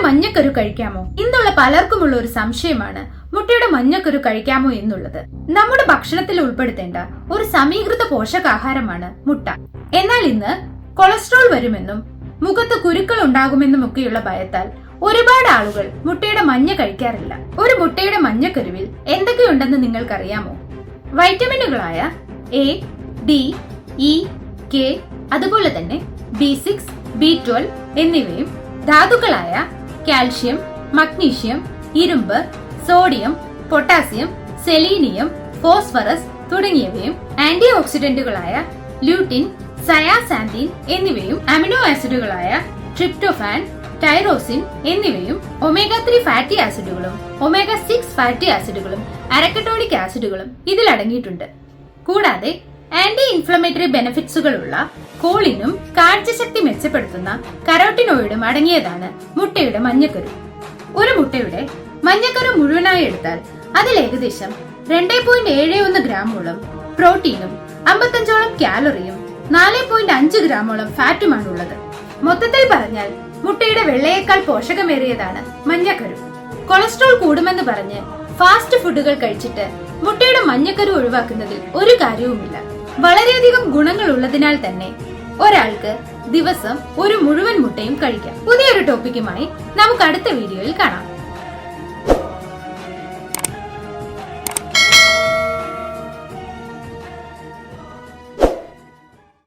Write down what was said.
മഞ്ഞക്കരു കഴിക്കാമോ? ഇന്നുള്ള പലർക്കുമുള്ള ഒരു സംശയമാണ് മുട്ടയുടെ മഞ്ഞക്കരു കഴിക്കാമോ എന്നുള്ളത്. നമ്മുടെ ഭക്ഷണത്തിൽ ഉൾപ്പെടുത്തേണ്ട ഒരു സമീകൃത പോഷകാഹാരമാണ് മുട്ട. എന്നാൽ ഇന്ന് കൊളസ്ട്രോൾ വരുമെന്നും മുഖത്ത് കുരുക്കൾ ഉണ്ടാകുമെന്നും ഒക്കെയുള്ള ഭയത്താൽ ഒരുപാട് ആളുകൾ മുട്ടയുടെ മഞ്ഞ കഴിക്കാറില്ല. ഒരു മുട്ടയുടെ മഞ്ഞക്കരുവിൽ എന്തൊക്കെയുണ്ടെന്ന് നിങ്ങൾക്കറിയാമോ? വൈറ്റമിനുകളായ എ, ഡി, ഇ, കെ, അതുപോലെ തന്നെ B6, B12 എന്നിവയും ധാതുക്കളായ കാൽഷ്യം, മഗ്നീഷ്യം, ഇരുമ്പ്, സോഡിയം, പൊട്ടാസ്യം, സെലീനിയം, ഫോസ്ഫറസ് തുടങ്ങിയവയും ആന്റി ഓക്സിഡന്റുകളായ ല്യൂട്ടിൻ, സയാസാന്തിൻ എന്നിവയും അമിനോ ആസിഡുകളായ ട്രിപ്റ്റോഫാൻ, ടൈറോസിൻ എന്നിവയും ഒമേഗ 3 ഫാറ്റി ആസിഡുകളും ഒമേഗ 6 ഫാറ്റി ആസിഡുകളും അരക്കറ്റോണിക് ആസിഡുകളും ഇതിലടങ്ങിയിട്ടുണ്ട്. കൂടാതെ ആന്റി ഇൻഫ്ലമേറ്ററി ബെനിഫിറ്റ്സുകളുള്ള കോളിനും കാഴ്ചശക്തി മെച്ചപ്പെടുത്തുന്ന കരോട്ടിനോയിഡും അടങ്ങിയതാണ് മുട്ടയുടെ മഞ്ഞക്കരു. ഒരു മുട്ടയുടെ മഞ്ഞക്കരു മുഴുവനായി എടുത്താൽ അതിൽ ഏകദേശം 2.71 ഗ്രാമോളം പ്രോട്ടീനും 55ഓളം കാലറിയും 4.5 ഗ്രാമോളം ഫാറ്റുമാണുള്ളത്. മൊത്തത്തിൽ പറഞ്ഞാൽ മുട്ടയുടെ വെള്ളയേക്കാൾ പോഷകമേറിയതാണ് മഞ്ഞക്കരു. കൊളസ്ട്രോൾ കൂടുമെന്ന് പറഞ്ഞ് ഫാസ്റ്റ് ഫുഡുകൾ കഴിച്ചിട്ട് മുട്ടയുടെ മഞ്ഞക്കരു ഒഴിവാക്കുന്നതിൽ ഒരു കാര്യവുമില്ല. വളരെയധികം ഗുണങ്ങൾ ഉള്ളതിനാൽ തന്നെ ഒരാൾക്ക് ദിവസം ഒരു മുഴുവൻ മുട്ടയും കഴിക്കാം. പുതിയൊരു ടോപ്പിക്കുമായി നമുക്ക് അടുത്ത വീഡിയോയിൽ കാണാം.